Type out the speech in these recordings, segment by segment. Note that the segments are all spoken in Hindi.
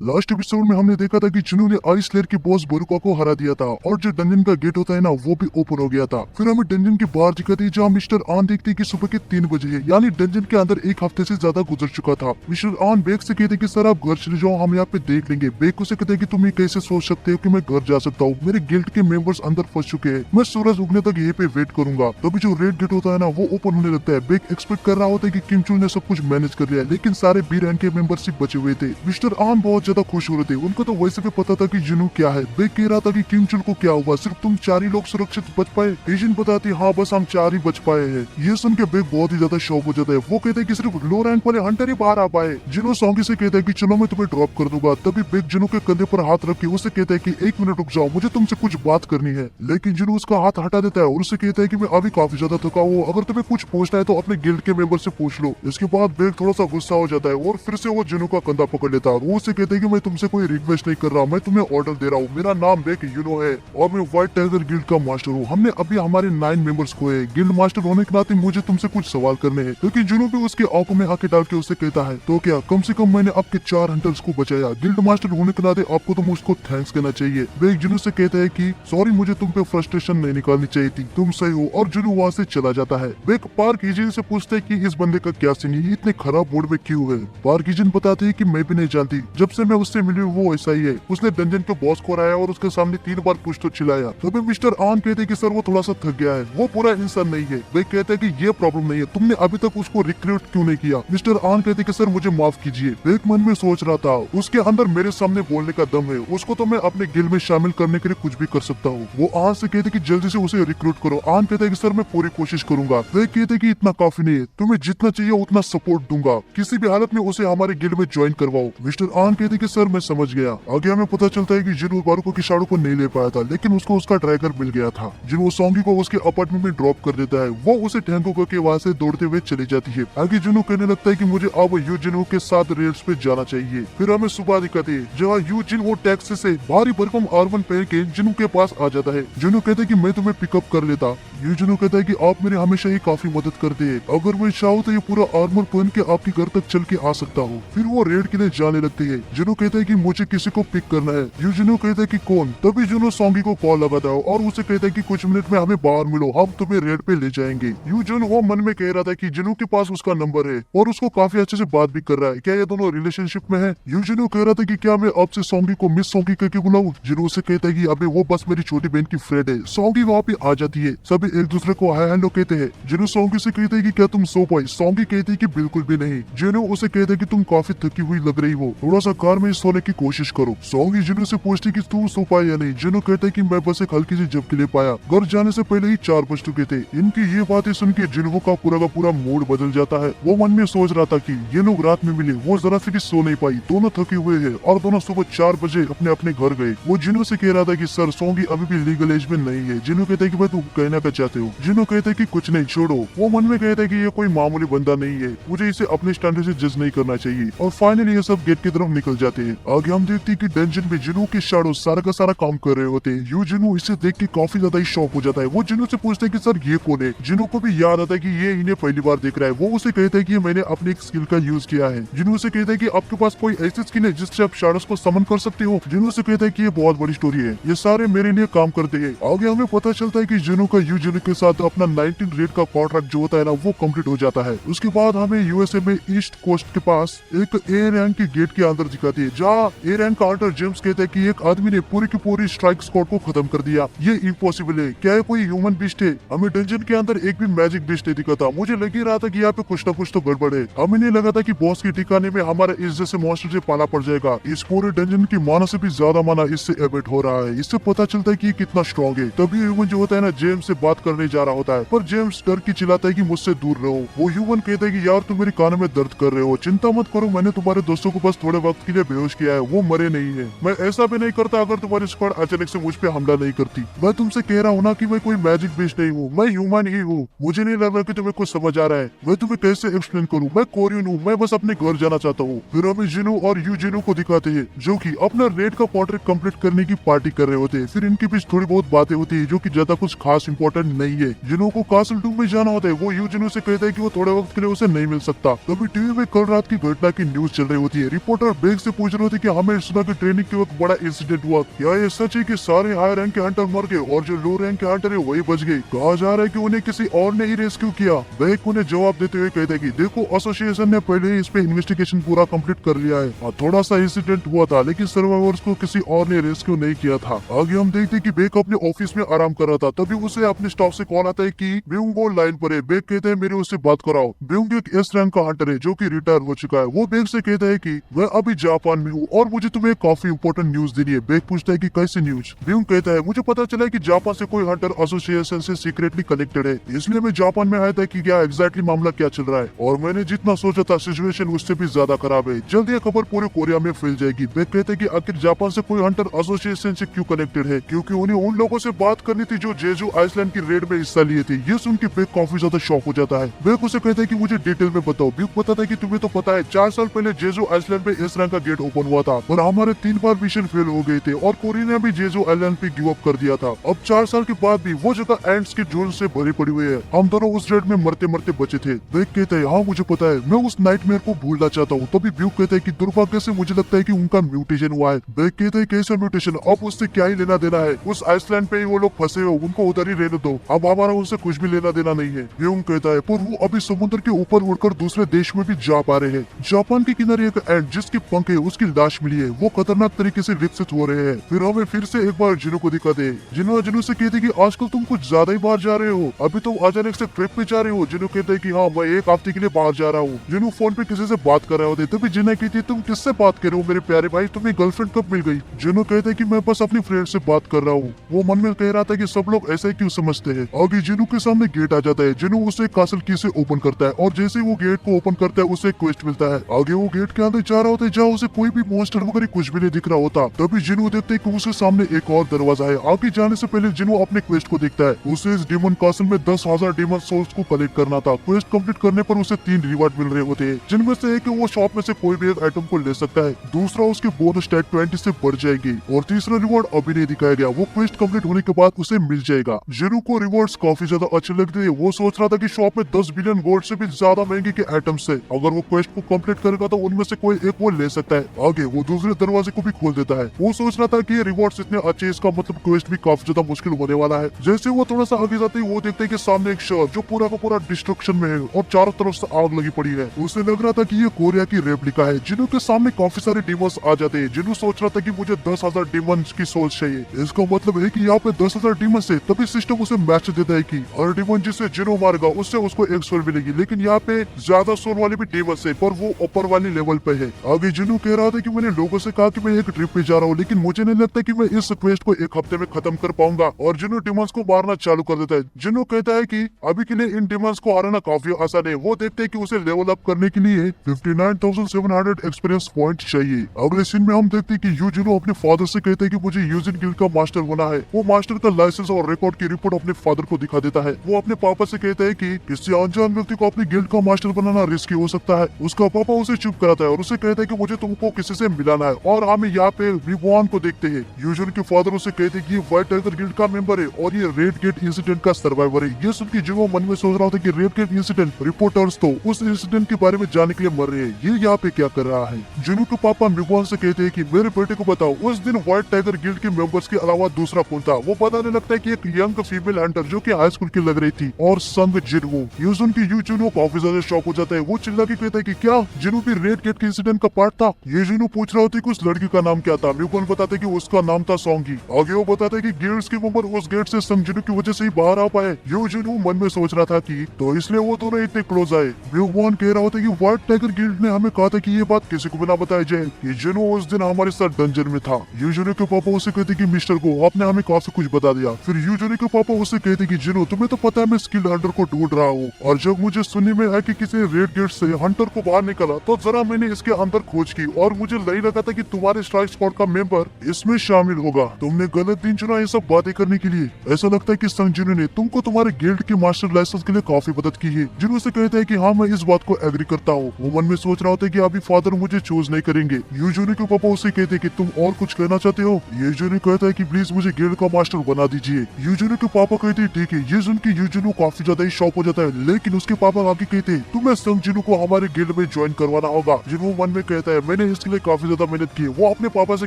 लास्ट एपिसोड में हमने देखा था कि जिन्हों ने आइस लेयर के बॉस बोरुका को हरा दिया था और जो डंजन का गेट होता है ना वो भी ओपन हो गया था। फिर हमें डंजन के बाहर दिखाते जहाँ मिस्टर आन देखते हैं कि सुबह के 3 बजे है, यानी डंजन के अंदर एक हफ्ते से ज्यादा गुजर चुका था। मिस्टर आन बेग से कहते कि सर आप घर चले जाओ, हम यहाँ पे देख लेंगे। बेग को से कहते कि तुम ये कैसे सोच सकते हो कि मैं घर जा सकता हूँ, मेरे गिल्ड के मेंबर्स अंदर फंस चुके हैं, मैं सूरज उगने तक यहीं पे वेट करूंगा। तभी जो रेड गेट होता है ना वो ओपन होने लगता है। बेग एक्सपेक्ट कर रहा होता है कि किम चुन ने सब कुछ मैनेज कर लिया, लेकिन सारे बी रैंक के मेंबरशिप बचे हुए थे। मिस्टर आन बहुत ज्यादा खुश हो रहे थे, उनको तो वैसे भी पता था कि जिनू क्या है। बेग कह रहा था कि किम चुन को क्या हुआ, सिर्फ तुम 4 ही लोग सुरक्षित बच पाए। एजेंट बताती हाँ बस हम 4 ही बच पाए हैं। ये सुन के बेग बहुत ही ज्यादा शौक हो जाता है। वो कहते हैं कि सिर्फ लो रैंक वाले हंटर ही बाहर आ पाए। जिनू सॉन्गी से कहता है कि चलो मैं तुम्हें ड्रॉप कर दूंगा। तभी बेग जिनू के कंधे पर हाथ रख के उसे कहता है कि 1 मिनट रुक जाओ, मुझे तुमसे कुछ बात करनी है। लेकिन जिनू उसका हाथ हटा देता है और उसे कहता है कि मैं अभी काफी ज्यादा थका हूँ, अगर तुम्हें कुछ पूछना है तो अपने गिल्ड के मेंबर से पूछ लो। इसके बाद बेग थोड़ा सा गुस्सा हो जाता है और फिर से वो जिनू का कंधा पकड़ लेता है। वो उसे कहते हैं कि मैं तुमसे कोई रिक्वेस्ट नहीं कर रहा, मैं तुम्हें ऑर्डर दे रहा हूँ। मेरा नाम बेग यूनो है और मैं व्हाइट टाइगर गिल्ड का मास्टर हूँ। हमने अभी हमारे 9 मेंबर्स खोए। गिल्ड मास्टर होने के नाते मुझे तुमसे कुछ सवाल करने हैं। लेकिन जुनू भी उसके आंखों में आंखें डाल के उसे कहता है तो क्या, कम से कम मैंने आपके 4 हंटर्स को बचाया। गिल्ड मास्टर होने के नाते आपको तो मुझको थैंक्स कहना चाहिए। बेग जुनू से कहता है कि सॉरी, मुझे तुम पे फ्रस्ट्रेशन नहीं निकालनी चाहिए थी, तुम सही हो। और जुनू वहाँ से चला जाता है। बेग पार्क एजेंट से पूछता है कि इस बंदे का क्या सीन है, इतने खराब मूड में क्यों है। पार्क एजेंट बताते है कि मैं भी नहीं जानती, जब से मैं उससे मिली हूँ वो ऐसा ही है। उसने डंजन के बॉस को हराया और उसके सामने 3 बार कुछ तो चिल्लाया। तभी मिस्टर आन कहते कि सर वो थोड़ा सा थक गया है, वो पूरा इंसान नहीं है। वे कहते हैं कि ये प्रॉब्लम नहीं है, तुमने अभी तक उसको रिक्रूट क्यों नहीं किया। मिस्टर आन कहते कि सर मुझे माफ कीजिए। वे एक मन में सोच रहा था उसके अंदर मेरे सामने बोलने का दम है, उसको तो मैं अपने गिल में शामिल करने के लिए कुछ भी कर सकता हूँ। वो आन से कहते कि जल्दी से उसे रिक्रूट करो। आन कहते कि सर मैं पूरी कोशिश करूंगा। वे कहते कि इतना काफी नहीं है, तुम्हें जितना चाहिए उतना सपोर्ट दूंगा, किसी भी हालत में उसे हमारे गिल्ड में ज्वाइन करवाओ। मिस्टर आन कहते कि सर मैं समझ गया। आगे हमें पता चलता है कि जिन बारुको की शाडो को नहीं ले पाया था, लेकिन उसको उसका ड्रैगर मिल गया था। जिन वो सॉन्गी को उसके अपार्टमेंट में ड्रॉप कर देता है। वो उसे टैंको करके वहाँ से दौड़ते हुए चली जाती है। आगे जुनू कहने लगता है कि मुझे अब यूजिन के साथ रेल्स पे जाना चाहिए। फिर हमें सुबह दिखाते हैं जहाँ यूजिन वो टैक्सी से भारी भरकम आर्मर पहन के जिनू के पास आ जाता है। जिनू कहते कि मैं तुम्हें पिकअप कर लेता। यूजिन कहता है कि आप मेरे हमेशा ही काफी मदद करते हैं, अगर मैं चाहूँ तो ये पूरा आर्मर पहन के आपके घर तक चल के आ सकता हूँ। फिर वो रेड के लिए जाने लगते हैं। जिनू कहता है कि मुझे किसी को पिक करना है। यूजिन कहता है कि कौन। तभी जुनू सॉन्गी को कॉल लगाता है और उसे कहता है कि कुछ मिनट में हमें बाहर मिलो, हम तुम्हें रेड पे ले जाएंगे। यूजिन वो मन में कह रहा था कि जिनू के पास उसका नंबर है और उसको काफी अच्छे से बात भी कर रहा है, क्या ये दोनों रिलेशनशिप में है। यूजिन कह रहा था कि क्या मैं आपसे सॉन्गी को मिस सॉन्गी करके बुलाऊं। जिनू से कहता है कि अबे वो बस मेरी छोटी बहन की फ्रेंड है। सॉन्गी वहाँ पे आ जाती है, सभी एक दूसरे को हाय हेलो कहते हैं। जिनू सॉन्गी से कहते है कि क्या तुम सो पाई। सॉन्गी कहती है कि बिल्कुल भी नहीं। जिनू उसे कहते है कि तुम काफी थकी हुई लग रही हो, थोड़ा सा कार में सोने की कोशिश करो। सॉन्गी जिनू से पूछती कि तू सो पाया या नहीं। जिनू कहते कि मैं बस एक हल्की सी झपकी ले पाया, घर जाने से पहले ही 4 बज चुके थे। इनकी ये बातें सुन के जिनू का पूरा मूड बदल जाता है। वो मन में सोच रहा था कि ये लोग रात में मिले, वो जरा से भी सो नहीं पाई, दोनों थके हुए हैं और दोनों सुबह 4 बजे अपने अपने घर गए। वो जिनू से कह रहा था कि सर सॉन्गी अभी भी लीगल एज में नहीं है। जिनू कहते कि भाई तू कहना क्या चाहते हो। जिनू कहते कि कुछ नहीं, छोड़ो। वो मन में कहता है कि ये कोई मामूली बंदा नहीं है, मुझे इसे अपने स्टैंडर्ड से जज नहीं करना चाहिए। और फाइनली ये सब गेट की तरफ निकल जाते हैं। आगे हम देखते हैं कि डंजन में जिनू के शैडो सारा का सारा काम कर रहे होते हैं। यू जिनू इसे देख के काफी ज्यादा ही शॉक हो जाता है। वो जिनू से पूछते हैं कि सर ये कौन है। जिनू को भी याद आता है कि ये इन्हें पहली बार देख रहा है। वो उसे कहता है कि मैंने अपनी एक स्किल का यूज किया है। जिनू से कहता है कि आपके पास कोई ऐसी स्किल है जिससे आप शैडोज को समन कर सकते हो। जिनू से कहता है कि ये बहुत बड़ी स्टोरी है, ये सारे मेरे लिए काम करते हैं। आगे हमें पता चलता है कि जिनू का यू जिनू के साथ अपना 19 रेड का कॉन्ट्रैक्ट जो होता है ना वो कंप्लीट हो जाता है। उसके बाद हमें यूएसए में ईस्ट कोस्ट के पास एक ए रैंक के गेट के अंदर दिखाती है, जहाँ ए रैंक का आल्टर जेम्स कहता है कि एक आदमी ने पूरी की पूरी स्ट्राइक स्क्वाड को खत्म कर दिया। ये इम्पॉसिबल है, क्या ये कोई ह्यूमन बीस्ट है। हमें डंजन के अंदर एक भी मैजिक बीस्ट नहीं दिखा था। मुझे लग ही रहा था कि यहाँ पे कुछ ना कुछ तो गड़बड़ है। हमें नहीं लगा था कि बॉस के ठिकाने में हमारा इस जैसे मॉन्स्टर से पाला पड़ जाएगा। इस पूरे डंजन की माना से भी ज्यादा माना इससे एबेट हो रहा है। इससे पता चलता है कि ये कितना स्ट्रॉन्ग है। तभी ह्यूमन जो होता है ना जेम्स से बात करने जा रहा होता है, पर जेम्स डर की चिल्लाता है कि मुझसे दूर रहो। वो ह्यूमन कहता है कि यार तुम मेरे कान में दर्द कर रहे हो, चिंता मत करो, मैंने तुम्हारे दोस्तों को बस थोड़े वक्त के लिए बेहोश किया है, वो मरे नहीं है। मैं ऐसा भी नहीं करता अगर तुम्हारी स्क्वाड अचानक से मुझ पे हमला नहीं करती। मैं तुमसे कह रहा हूँ ना कि मैं कोई मैजिक बीस्ट नहीं हूँ, मैं ह्यूमन ही हूँ। मुझे नहीं लग रहा कि तुम्हें कुछ समझ आ रहा है। मैं तुम्हें कैसे एक्सप्लेन करूँ, मैं कोरियन हूँ, मैं बस अपने घर जाना चाहता हूँ। फिर हमें जिनू और यू जिनू को दिखाते हैं जो कि अपना रेड का कॉन्ट्रैक्ट कंप्लीट करने की पार्टी कर रहे होते हैं। फिर इनके बीच थोड़ी बहुत बातें होती है जो कि ज्यादा कुछ खास इंपॉर्टेंट नहीं है। जिनू को कासल 2 में जाना होता है। वो यू जिनू से कहता है कि वो थोड़े वक्त के लिए उसे नहीं मिल सकता। तभी टीवी में कल रात की घटना की न्यूज चल रही होती है। रिपोर्टर बेग से पूछ रहे थे कि हमें सुना कि ट्रेनिंग के वक्त बड़ा इंसिडेंट हुआ, क्या ये सच है कि सारे हाई रैंक के हंटर मर गए और जो लो रैंक के हंटर है वही बच गए? कहा जा रहा है कि उन्हें किसी और ने ही रेस्क्यू किया। बेक उन्हें जवाब देते हुए कहते कि देखो, एसोसिएशन ने पहले ही इस पे इन्वेस्टिगेशन पूरा कंप्लीट कर लिया है और थोड़ा सा इंसिडेंट हुआ था, लेकिन सर्वाइवर्स को किसी और ने रेस्क्यू नहीं किया था। आगे हम देखते कि बेक अपने ऑफिस में आराम कर रहा था, तभी उसे अपने स्टाफ से कॉल आता है कि ब्यूंग वो लाइन पर है। बेक कहते हैं मेरे उससे बात कराओ। ब्यूंग एक एस रैंक का हंटर है जो कि रिटायर हो चुका है। वो बेक से कहता है कि मैं अभी जापान में हूँ और मुझे तुम्हें काफी इंपॉर्टेंट न्यूज देनी है। बेक पूछता है कि कैसी न्यूज? ब्यूंग कहता है मुझे पता चला है कि जापान से कोई हंटर एसोसिएशन से सीक्रेटली कनेक्टेड है, इसलिए मैं जापान में आया था कि क्या एग्जैक्टली मामला क्या चल रहा है, और मैंने जितना सोचा था सिचुएशन उससे भी ज्यादा खराब है। जल्द ये खबर पूरे कोरिया में फैल जाएगी। बेक कहते हैं कि आखिर जापान से कोई हंटर एसोसिएशन से क्यों कनेक्टेड है? क्योंकि उन्हें उन लोगों से बात करनी थी जो जेजू आइसलैंड की रेड में हिस्सा लिए थे। ये सुन के बेक काफी ज्यादा शॉक हो जाता है। बेक उसे कहता है कि मुझे डिटेल में बताओ। बेक बताता है कि तुम्हें तो पता है 4 साल पहले जेजू आइसलैंड पे इस रैंक का गेट ओपन हुआ था और हमारे 3 बार मिशन फेल हो गए थे और कोरिया ने भी जेजू आइलैंड पे गिव अप कर दिया था। अब 4 साल के बाद भी वो जगह एंड्स के झुंड से भरी पड़ी हुई है। हम दोनों उस रेड में मरते मरते बचे थे। बेक कहता है हाँ मुझे पता है, मैं उस नाइटमेयर को भूलना चाहता हूँ। तभी ब्यूक कहता है कि दुर्भाग्य से मुझे लगता है कि उनका म्यूटेशन हुआ है। बेक कहता है कैसा म्यूटेशन? अब उससे क्या ही लेना देना है, उस आइसलैंड पे ही वो लोग फंसे हो, उनको उधर ही रहने दो, अब हमारा उनसे कुछ भी लेना देना नहीं है। ब्यूक कहता है पर वो अभी समुद्र के ऊपर उड़कर दूसरे देश में भी जा पा रहे हैं। जापान के किनारे एक एंट जिसके पंख है उसकी लाश मिली है, वो खतरनाक तरीके से विकसित हो रहे हैं। फिर हमें फिर से एक बार जिनो को दिखाते हैं। जिनो से कहते कि आजकल तुम कुछ ज्यादा ही बाहर जा रहे हो, अभी तुम अचानक से ट्रिप पे जा रहे हो। जिनो कहते कि हाँ मैं 1 हफ्ते के लिए बाहर जा रहा हूँ। जिनो फोन पे किसी से बात कर रहे होते, तभी जिना कहती तुम किससे बात कर रहे हो मेरे प्यारे भाई, तुम्हें गर्लफ्रेंड कब मिल गई? जिनो कहते हैं कि मैं बस अपनी फ्रेंड से बात कर रहा हूँ। वो मन में कह रहा था कि सब लोग ऐसे क्यों समझते हैं। आगे जिनो के सामने गेट आ जाता है। जिनो उसे कासल की से ओपन करता है और जैसे वो गेट को ओपन करता है उसे एक क्वेस्ट मिलता है। आगे वो गेट के अंदर जा रहा होता है जहाँ उसे कोई भी मॉन्स्टर वगैरह कुछ भी नहीं दिख रहा होता। तभी जिनो देखते है कि उसके सामने एक और दरवाजा है। आगे जाने से पहले जिनो अपने क्वेस्ट को देखता है। उसे इस डेमन कासल में 10,000 डेमन सोल्स को कलेक्ट करना था। क्वेस्ट कंप्लीट करने पर उसे 3 रिवार्ड मिल रहे होते हैं, जिनमें से एक वो शॉप में से कोई भी एक आइटम को ले सकता है, दूसरा उसके बोनस स्टैट 20 से बढ़ जाएगी और तीसरा रिवॉर्ड अभी नहीं दिखाया गया, वो क्वेस्ट कंप्लीट होने के बाद उसे मिल जाएगा। जिनो को रिवॉर्ड्स काफी ज्यादा अच्छे लगते हैं। वो सोच रहा था कि शॉप में 10 बिलियन गोल्ड से भी ज्यादा महंगे के आइटम्स है, अगर वो क्वेस्ट को कंप्लीट करेगा तो उनमें से कोई एक वो ले सकता है। आगे वो दूसरे दरवाजे को भी खोल देता है। वो सोच रहा था कि ये रिवॉर्ड्स इतने अच्छे, इसका मतलब क्वेस्ट भी काफी ज्यादा मुश्किल होने वाला है। जैसे वो थोड़ा सा आगे जाते ही वो देखते हैं कि सामने एक शहर जो पूरा का पूरा डिस्ट्रक्शन में है और चारों तरफ से आग लगी पड़ी है। उसे लग रहा था कि ये कोरिया की रेप्लिका है। जिनो के सामने काफी सारे डीमंस आ जाते हैं। जिनो सोच रहा था कि मुझे 10,000 डीमंस की सोल्स चाहिए, इसका मतलब है कि यहाँ पे 10,000 डीमंस है। तभी सिस्टम उसे मैच देता है कि हर डीमन जिसे जिनो मारेगा उससे उसको 1 सोल मिलेगी, लेकिन यहाँ पे ज्यादा सोल वाले भी डीमंस है पर वो ऊपर वाले लेवल पे है। आगे जिनो कह रहा था कि मैंने लोगों से कहा कि मैं एक ट्रिप पे जा रहा हूँ, लेकिन मुझे नहीं लगता कि मैं इस क्वेस्ट को 1 हफ्ते में खत्म कर पाऊंगा, और जिनो डीमंस को मारना चालू कर देता है। जिनो कहता है कि अभी के लिए इन डीमंस को हराना काफी आसान है। वो देखते हैं कि उसे लेवल अप करने के लिए 59,700 एक्सपीरियंस पॉइंट चाहिए। अगले सीन में हम देखते हैं कि यूजिनो अपने फादर से कहते हैं कि मुझे यूजिन गिल्ड का मास्टर होना है। वो मास्टर का लाइसेंस और रिकॉर्ड की रिपोर्ट अपने फादर को दिखा देता है। वो अपने पापा से कहता है कि किसी अनजान व्यक्ति को अपनी गिल्ड का मास्टर बनाना रिस्की हो सकता है। उसका पापा उसे चुप कराता है और उसे कहता है कि मुझे तुमको किसी से मिलाना है, और हमें यहाँ पे विवान को देखते हैं। यूजिन के फादर उसे कहते हैं कि ये व्हाइट टाइगर गिल्ड का मेंबर है और ये रेड गेट इंसिडेंट का सर्वाइवर है। ये सुन के जिनो मन में सोच रहा था कि रेड गेट इंसिडेंट रिपोर्टर्स तो उस इंसिडेंट के बारे में जानने के लिए मर रहे हैं, ये यहाँ पे क्या कर रहा है। जिनो के पापा मिगवान से कहते हैं कि मेरे बेटे को बताओ उस दिन व्हाइट टाइगर गिल्ड के मेंबर्स के अलावा दूसरा कौन था। वो बताने लगता है कि एक यंग फीमेल हंटर जो कि हाई स्कूल की लग रही थी और संग जिनो। ये सुन के यूजिनो काफी ज्यादा शॉक हो जाता है। वो चिल्ला के कहता है कि क्या जिनो भी रेड गेट के इंसिडेंट का पार्ट था। ये जिनो पूछ रहा होता है कि उस लड़की का नाम क्या था। मिगवान बताते कि उसका नाम था सोंगी। आगे वो बताता है कि गिल्ड्स के मेंबर उस गेट से संग जिनो की वजह से ही बाहर आ पाए। यूजिनो मन में सोच रहा था कि तो इसलिए वो दोनों इतने क्लोज आए। मिगवान कह रहा होता है कि व्हाइट टाइगर गिल्ड ने हमें कहा था कि ये बात किसी को भी ना बताई जाए कि जिनो उस दिन हमारे साथ डंजन में था। यूजिनो के पापा उसे कहते कि मिस्टर को आपने हमें काफी कुछ बता दिया। फिर यूजिनो के पापा उसे कहते कि जिनो तुम्हें तो पता है मैं स्किल्ड हंटर को ढूंढ रहा हूँ, और जब मुझे सुनने में आया कि किसी रेड गेट से हंटर को बाहर निकाला तो जरा मैंने इसके अंदर खोज की और मुझे नहीं लगा था कि तुम्हारे स्ट्राइक स्क्वाड का मेंबर इसमें शामिल होगा। तुमने गलत दिन चुना ये सब बातें करने के लिए। ऐसा लगता है कि संग जिनो ने तुमको तुम्हारे गिल्ड के मास्टर लाइसेंस के लिए काफी मदद की है। जिनो से कहता है कि हाँ मैं इस बात को एग्री करता हूँ। वो मन में सोच रहा होता है कि अभी फादर मुझे चूज नहीं करेंगे। यूजिनो के पापा उसे कहते कि तुम और कुछ कहना चाहते हो। यूजिनो कहता है कि प्लीज मुझे गिल्ड का मास्टर बना दीजिए। यूजिनो के पापा कहते ठीक है। ये सुन के यूजिनो काफी ज्यादा ही शॉक हो जाता है, लेकिन उसके पापा आगे कहते तुम्हें संग जिनो को हमारे गिल्ड में ज्वाइन करवाना होगा। जिनो मन में कहता है मैंने इसके लिए काफी ज्यादा मेहनत की है। वो अपने पापा से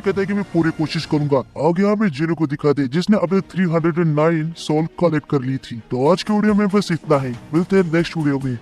कहता है कि मैं पूरी कोशिश करूंगा। आगे हमें जिनो को दिखा दे जिसने अपने 309 सोल कलेक्ट कर ली थी। तो आज के वीडियो में बस इतना ही, मिलते हैं नेक्स्ट वीडियो में।